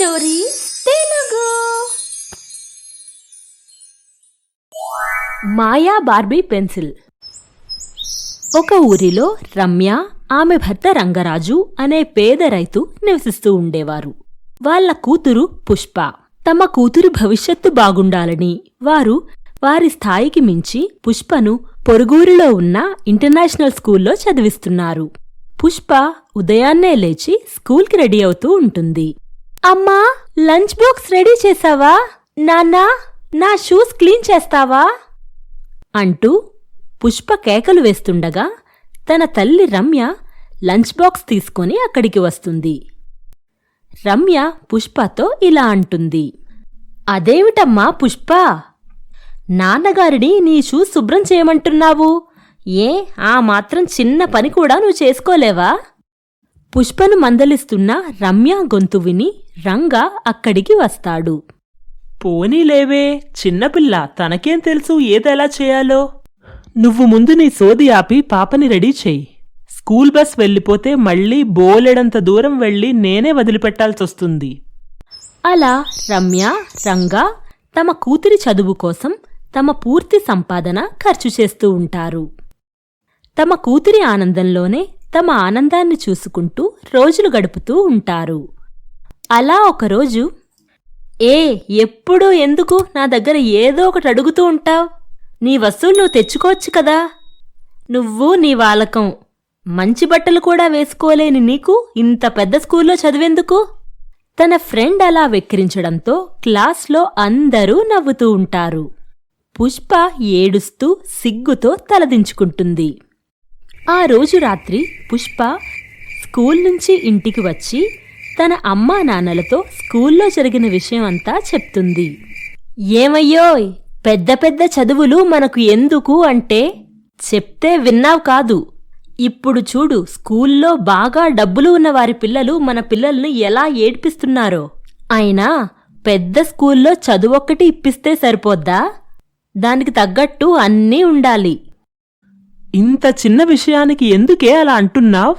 Stories Telugu. మాయా Barbie pencil. ఒక ఊరిలో రమ్య, ఆమె భర్త రంగరాజు అనే పేద రైతు నివసిస్తూ ఉండేవారు. వాళ్ల కూతురు పుష్ప. తమ కూతురు భవిష్యత్తు బాగుండాలని వారి స్థాయికి మించి పుష్పను పొరుగురిలో ఉన్న ఇంటర్నేషనల్ స్కూల్లో చదివిస్తున్నారు. పుష్ప ఉదయాన్నే లేచి స్కూల్కి రెడీ అవుతూ ఉంటుంది. అమ్మా, లంచ్ బాక్స్ రెడీ చేసావా? నాన్నా, నా షూస్ క్లీన్ చేస్తావా? అంటూ పుష్ప కేకలు వేస్తుండగా తన తల్లి రమ్య లంచ్ బాక్స్ తీసుకొని అక్కడికి వస్తుంది. రమ్య పుష్పతో ఇలా అంటుంది. అదేమిటమ్మా పుష్ప, నాన్నగారిని నీ షూస్ శుభ్రం చేయమంటున్నావు? ఏ ఆ మాత్రం చిన్న పని కూడా నువ్వు చేసుకోలేవా? పుష్పను మందలిస్తున్న రమ్య గొంతు విని రంగా అక్కడికి వస్తాడు. పోనీలేవే, చిన్నపిల్ల, తనకేం తెలుసు ఏదెలా చేయాలో. నువ్వు ముందు నీ సోది ఆపి పాపని రెడీ చెయ్యి. స్కూల్ బస్ వెళ్ళిపోతే మళ్ళీ బోలెడంత దూరం వెళ్ళి నేనే వదిలిపెట్టాల్సొస్తుంది. అలా రమ్య, రంగా తమ కూతురి చదువు కోసం తమ పూర్తి సంపాదన ఖర్చు చేస్తూ ఉంటారు. తమ కూతురి ఆనందంలోనే తమ ఆనందాన్ని చూసుకుంటూ రోజులు గడుపుతూ ఉంటారు. అలా ఒకరోజు, ఎప్పుడూ ఎందుకు నా దగ్గర ఏదో ఒకటి అడుగుతూ ఉంటావ్? నీ వస్తువులు నువ్వు తెచ్చుకోవచ్చు కదా. నువ్వు నీ వాలకం, మంచి బట్టలు కూడా వేసుకోలేని నీకు ఇంత పెద్ద స్కూల్లో చదివేందుకు? తన ఫ్రెండ్ అలా వెక్కిరించడంతో క్లాస్లో అందరూ నవ్వుతూ ఉంటారు. పుష్ప ఏడుస్తూ సిగ్గుతో తలదించుకుంటుంది. ఆ రోజు రాత్రి పుష్ప స్కూల్ నుంచి ఇంటికి వచ్చి తన అమ్మా నాన్నలతో స్కూల్లో జరిగిన విషయం అంతా చెప్తుంది. ఏమయ్యోయ్, పెద్ద పెద్ద చదువులు మనకు ఎందుకు అంటే చెప్తే విన్నావు కాదు. ఇప్పుడు చూడు, స్కూల్లో బాగా డబ్బులు ఉన్న వారి పిల్లలు మన పిల్లల్ని ఎలా ఏడ్పిస్తున్నారో. అయినా పెద్ద స్కూల్లో చదువొక్కటి ఇప్పిస్తే సరిపోద్దా? దానికి తగ్గట్టు అన్నీ ఉండాలి. ఇంత చిన్న విషయానికి ఎందుకే అలా అంటున్నావ్?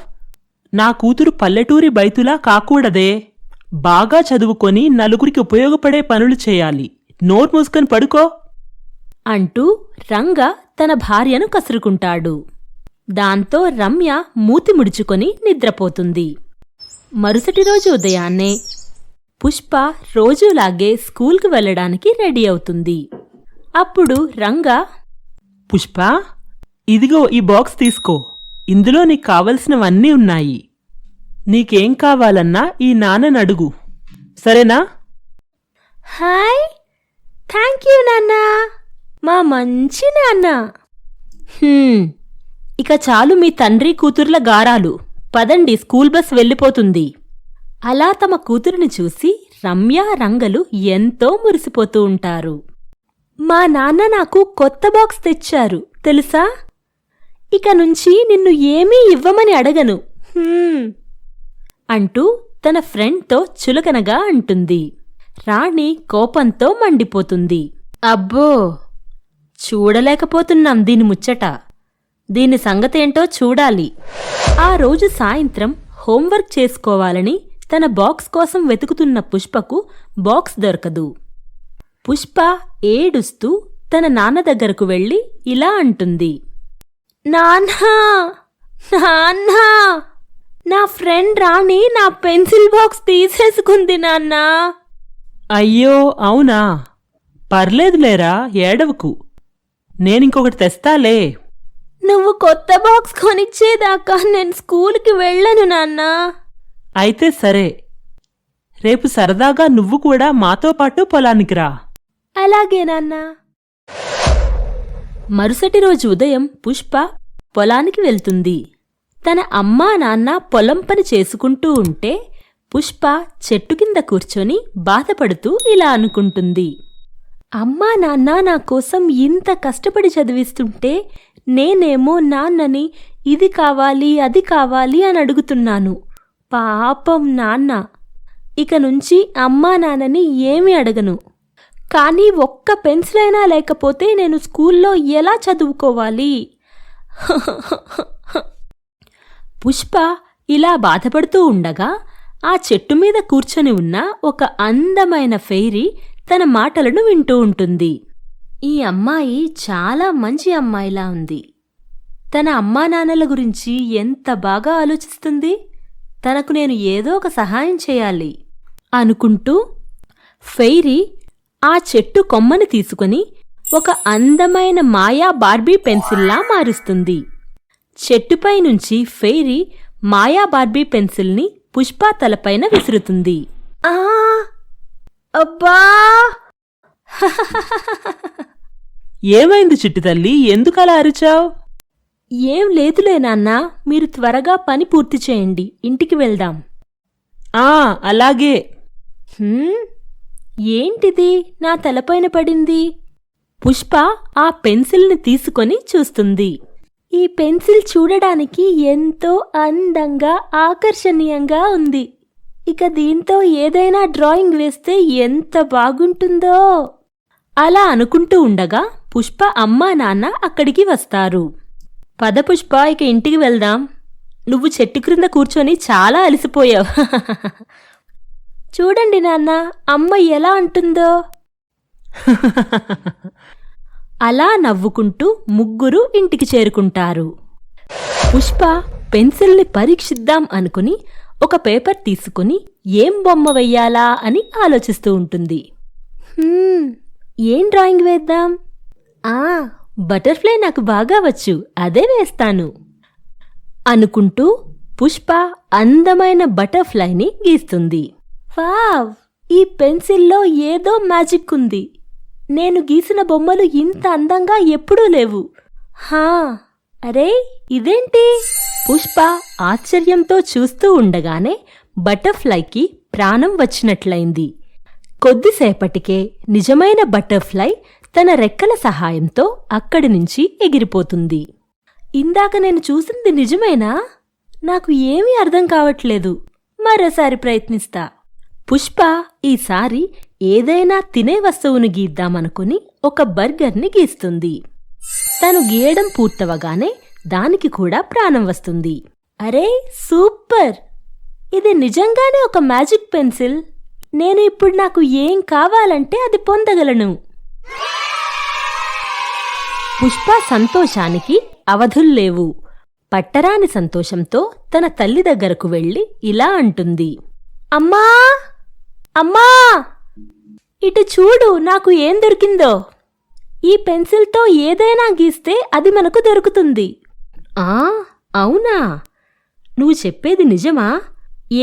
నా కూతురు పల్లెటూరి బైతులా కాకూడదే. బాగా చదువుకొని నలుగురికి ఉపయోగపడే పనులు చేయాలి. నోరు మూసుకొని పడుకో అంటూ రంగా తన భార్యను కసురుకుంటాడు. దాంతో రమ్య మూతి ముడుచుకొని నిద్రపోతుంది. మరుసటి రోజు ఉదయాన్నే పుష్ప రోజూలాగే స్కూల్కి వెళ్లడానికి రెడీ అవుతుంది. అప్పుడు రంగా, పుష్ప, ఇదిగో ఈ బాక్స్ తీసుకో. ఇందులో నీకు కావలసినవన్నీ ఉన్నాయి. నీకేం కావాలన్నా ఈ నాన్నని అడుగు, సరేనా? హాయ్, థ్యాంక్యూ నాన్నా, మా మంచి నాన్న. ఇక చాలు మీ తండ్రి కూతుర్ల గారాలు. పదండి, స్కూల్ బస్ వెళ్ళిపోతుంది. అలా తమ కూతురిని చూసి రమ్య, రంగలు ఎంతో మురిసిపోతూ ఉంటారు. మా నాన్న నాకు కొత్త బాక్స్ తెచ్చారు తెలుసా? ఇక నుంచి నిన్ను ఏమీ ఇవ్వమని అడగను అంటూ తన ఫ్రెండ్తో చులకనగా అంటుంది. రాణి కోపంతో మండిపోతుంది. అబ్బో, చూడలేకపోతున్నాం దీని ముచ్చట. దీని సంగతేంటో చూడాలి. ఆ రోజు సాయంత్రం హోంవర్క్ చేసుకోవాలని తన బాక్స్ కోసం వెతుకుతున్న పుష్పకు బాక్స్ దొరకదు. పుష్ప ఏడుస్తూ తన నాన్న దగ్గరకు వెళ్ళి ఇలా అంటుంది. నాన్నా, నాన్నా, నా ఫ్రెండ్ రాణి నా పెన్సిల్ బాక్స్ తీసేసుకుంది నాన్నా. అయ్యో అవునా? పర్లేదులేరా, ఏడవకు. నేనింకొకటి తెస్తాలే. నువ్వు కొత్త బాక్స్ కొనిచ్చేదాకా నేను స్కూల్కి వెళ్ళను నాన్నా. అయితే సరే, రేపు సరదాగా నువ్వు కూడా మాతో పాటు పొలానికి రా. అలాగే నాన్నా. మరుసటి రోజు ఉదయం పుష్ప పొలానికి వెళ్తుంది. తన అమ్మా నాన్న పొలం పని చేసుకుంటూ ఉంటే పుష్ప చెట్టు కింద కూర్చొని బాధపడుతూ ఇలా అనుకుంటుంది. అమ్మా నాన్న నా కోసం ఇంత కష్టపడి చదివిస్తుంటే నేనేమో నాన్నని ఇది కావాలి అది కావాలి అని అడుగుతున్నాను. పాపం నాన్న. ఇక నుంచి అమ్మా నాన్నని ఏమీ అడగను. కానీ ఒక్క పెన్సిలైనా లేకపోతే నేను స్కూల్లో ఎలా చదువుకోవాలి? పుష్ప ఇలా బాధపడుతూ ఉండగా ఆ చెట్టు మీద కూర్చొని ఉన్న ఒక అందమైన ఫెయిరీ తన మాటలను వింటూ ఉంటుంది. ఈ అమ్మాయి చాలా మంచి అమ్మాయిలా ఉంది. తన అమ్మానాన్నల గురించి ఎంత బాగా ఆలోచిస్తుంది. తనకు నేను ఏదో ఒక సహాయం చేయాలి అనుకుంటూ ఫెయిరీ ఆ చెట్టు కొమ్మని తీసుకుని ఒక అందమైన మాయా బార్బీ పెన్సిల్లా మారుస్తుంది. చెట్టుపై నుంచి ఫెయిరీ మాయా బార్బీ పెన్సిల్ని పుష్ప తలపైన విసురుతుంది. ఆ అబ్బా! ఏమైంది చిట్టి తల్లి, ఎందుకలా అరిచావ్? ఏం లేదులే నాన్నా, మీరు త్వరగా పని పూర్తి చేయండి, ఇంటికి వెళ్దాం. అలాగే. ఏంటిది నా తలపైన పడింది? పుష్ప ఆ పెన్సిల్ని తీసుకొని చూస్తుంది. ఈ పెన్సిల్ చూడడానికి ఎంతో అందంగా ఆకర్షణీయంగా ఉంది. ఇక దీంతో ఏదైనా డ్రాయింగ్ వేస్తే ఎంత బాగుంటుందో. అలా అనుకుంటూ ఉండగా పుష్ప అమ్మా నాన్న అక్కడికి వస్తారు. పద పుష్ప, ఇక ఇంటికి వెళ్దాం. నువ్వు చెట్టు క్రింద కూర్చొని చాలా అలసిపోయావు. చూడండి నాన్న, అమ్మ ఎలా అంటుందో. అలా నవ్వుకుంటూ ముగ్గురు ఇంటికి చేరుకుంటారు. పుష్ప పెన్సిల్ని పరీక్షిద్దాం అనుకుని ఒక పేపర్ తీసుకుని ఏం బొమ్మ వెయ్యాలా అని ఆలోచిస్తూ ఉంటుంది. ఏం డ్రాయింగ్ వేద్దాం? బటర్ఫ్లై నాకు బాగా వచ్చు, అదే వేస్తాను అనుకుంటూ పుష్ప అందమైన బటర్ఫ్లైని గీస్తుంది. వావ్! ఈ పెన్సిల్లో ఏదో మ్యాజిక్ ఉంది. నేను గీసిన బొమ్మలు ఇంత అందంగా ఎప్పుడూ లేవు. అరే, ఇదేంటి? పుష్ప ఆశ్చర్యంతో చూస్తూ ఉండగానే బటర్ఫ్లైకి ప్రాణం వచ్చినట్లయింది. కొద్దిసేపటికే నిజమైన బటర్ఫ్లై తన రెక్కల సహాయంతో అక్కడి నుంచి ఎగిరిపోతుంది. ఇందాక నేను చూసింది నిజమేనా? నాకు ఏమీ అర్థం కావట్లేదు. మరోసారి ప్రయత్నిస్తా. పుష్ప ఈసారి ఏదైనా తినే వస్తువును గీద్దామనుకుని ఒక బర్గర్ని గీస్తుంది. తను గీయడం పూర్తవగానే దానికి కూడా ప్రాణం వస్తుంది. అరే సూపర్! ఇది నిజంగానే ఒక మ్యాజిక్ పెన్సిల్. నేను ఇప్పుడు నాకు ఏం కావాలంటే అది పొందగలను. పుష్ప సంతోషానికి అవధుల్లేవు. పట్టరాని సంతోషంతో తన తల్లి దగ్గరకు వెళ్ళి ఇలా అంటుంది. అమ్మా, అమ్మా, ఇటు చూడు, నాకు ఏం దొరికిందో. ఈ పెన్సిల్తో ఏదైనా గీస్తే అది మనకు దొరుకుతుంది. అవునా? నువ్వు చెప్పేది నిజమా?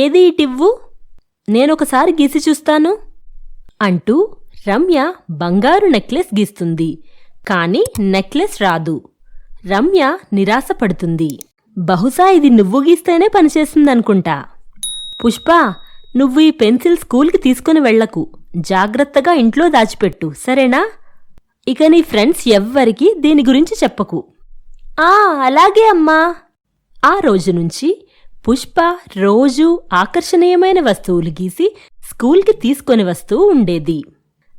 ఏది ఇటివ్వు, నేనొకసారి గీసి చూస్తాను అంటూ రమ్య బంగారు నెక్లెస్ గీస్తుంది. కాని నెక్లెస్ రాదు. రమ్య నిరాశపడుతుంది. బహుశా ఇది నువ్వు గీస్తేనే పనిచేస్తుందనుకుంటా. పుష్ప, నువ్వు ఈ పెన్సిల్ స్కూల్కి తీసుకుని వెళ్లకు. జాగ్రత్తగా ఇంట్లో దాచిపెట్టు, సరేనా? ఇక నీ ఫ్రెండ్స్ ఎవ్వరికీ దీని గురించి చెప్పకు. అలాగే అమ్మా. ఆ రోజు నుంచి పుష్ప రోజూ ఆకర్షణీయమైన వస్తువులు గీసి స్కూల్కి తీసుకొని వస్తూ ఉండేది.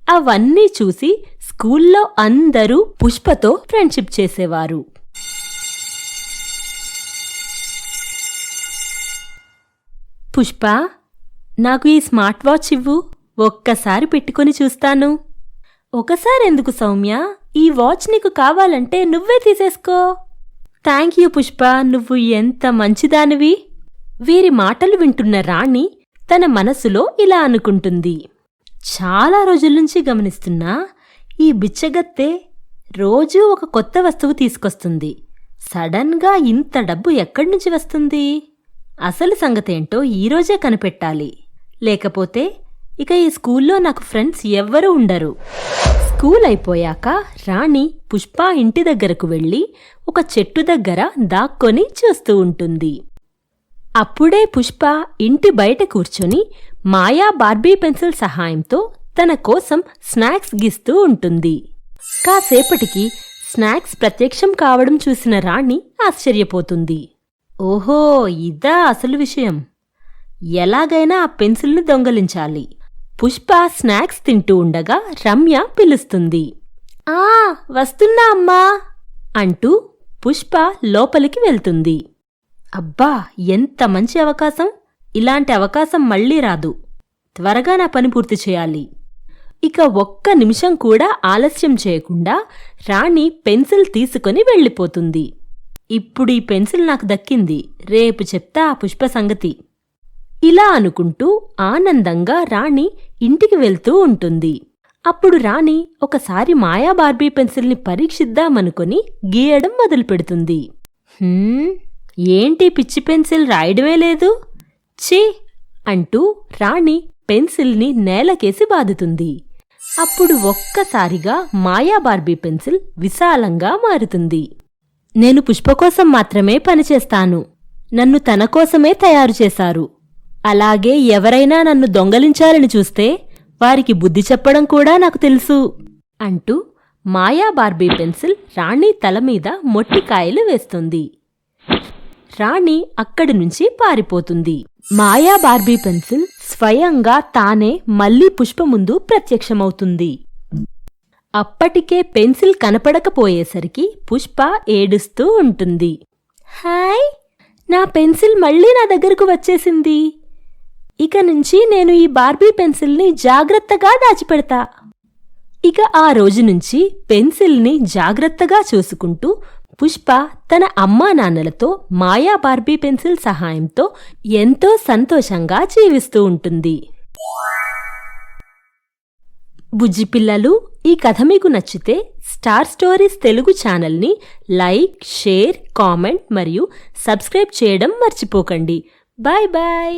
అవన్నీ చూసి స్కూల్లో అందరూ పుష్పతో ఫ్రెండ్షిప్ చేసేవారు. పుష్ప, నాకు ఈ స్మార్ట్ వాచ్ ఇవ్వు. ఒక్కసారి పెట్టుకొని చూస్తాను. ఒకసారి ఎందుకు సౌమ్య? ఈ వాచ్ నీకు కావాలంటే నువ్వే తీసేసుకో. థ్యాంక్ యూ పుష్ప, నువ్వు ఎంత మంచిదానివి. వీరి మాటలు వింటున్న రాణి తన మనసులో ఇలా అనుకుంటుంది. చాలా రోజుల్నుంచి గమనిస్తున్నా, ఈ బిచ్చగత్తె రోజూ ఒక కొత్త వస్తువు తీసుకొస్తుంది. సడన్గా ఇంత డబ్బు ఎక్కడ్నుంచి వస్తుంది? అసలు సంగతేంటో ఈరోజే కనిపెట్టాలి. లేకపోతే ఇక ఈ స్కూల్లో నాకు ఫ్రెండ్స్ ఎవ్వరూ ఉండరు. స్కూల్ అయిపోయాక రాణి పుష్ప ఇంటి దగ్గరకు వెళ్ళి ఒక చెట్టు దగ్గర దాక్కొని చూస్తూ ఉంటుంది. అప్పుడే పుష్ప ఇంటి బయట కూర్చొని మాయా బార్బీ పెన్సిల్ సహాయంతో తన కోసం స్నాక్స్ గీస్తూ ఉంటుంది. కాసేపటికి స్నాక్స్ ప్రత్యక్షం కావడం చూసిన రాణి ఆశ్చర్యపోతుంది. ఓహో, ఇదా అసలు విషయం. ఎలాగైనా ఆ పెన్సిల్ని దొంగలించాలి. పుష్ప స్నాక్స్ తింటూ ఉండగా రమ్య పిలుస్తుంది. వస్తున్నా అమ్మా అంటూ పుష్ప లోపలికి వెళ్తుంది. అబ్బా, ఎంత మంచి అవకాశం! ఇలాంటి అవకాశం మళ్ళీ రాదు. త్వరగా నా పని పూర్తి చేయాలి. ఇక ఒక్క నిమిషం కూడా ఆలస్యం చేయకుండా రాణి పెన్సిల్ తీసుకొని వెళ్ళిపోతుంది. ఇప్పుడు ఈ పెన్సిల్ నాకు దక్కింది, రేపు చెప్తా ఆ పుష్ప సంగతి. ఇలా అనుకుంటూ ఆనందంగా రాణి ఇంటికి వెళ్తూ ఉంటుంది. అప్పుడు రాణి ఒకసారి మాయా బార్బీ పెన్సిల్ని పరీక్షిద్దామనుకొని గీయడం మొదలుపెడుతుంది. ఏంటి పిచ్చి పెన్సిల్ రాయడమే లేదు, ఛీ అంటూ రాణి పెన్సిల్ని నేలకేసి బాదుతుంది. అప్పుడు ఒక్కసారిగా మాయా బార్బీ పెన్సిల్ విశాలంగా మారుతుంది. నేను పుష్ప కోసం మాత్రమే పనిచేస్తాను, నన్ను తన కోసమే తయారు చేశారు. అలాగే ఎవరైనా నన్ను దొంగలించాలని చూస్తే వారికి బుద్ధి చెప్పడం కూడా నాకు తెలుసు అంటూ మాయా బార్బీ పెన్సిల్ రాణి తలమీద మొట్టికాయలు వేస్తుంది. రాణి అక్కడి నుంచి పారిపోతుంది. మాయా బార్బీ పెన్సిల్ స్వయంగా తానే మళ్లీ పుష్ప ముందు ప్రత్యక్షమవుతుంది. అప్పటికే పెన్సిల్ కనపడకపోయేసరికి పుష్ప ఏడుస్తూ ఉంటుంది. హాయ్, నా పెన్సిల్ మళ్లీ నా దగ్గరకు వచ్చేసింది. ఇక నుంచి నేను ఈ బార్బీ పెన్సిల్ని జాగ్రత్తగా దాచిపెడతా. ఇక ఆ రోజు నుంచి పెన్సిల్ని జాగ్రత్తగా చూసుకుంటూ పుష్ప తన అమ్మా నాన్నలతో మాయా బార్బీ పెన్సిల్ సహాయంతో ఎంతో సంతోషంగా జీవిస్తూ ఉంటుంది. బుజ్జి పిల్లలు, ఈ కథ మీకు నచ్చితే స్టార్ స్టోరీస్ తెలుగు ఛానల్ని లైక్, షేర్, కామెంట్ మరియు సబ్స్క్రైబ్ చేయడం మర్చిపోకండి. Bye bye.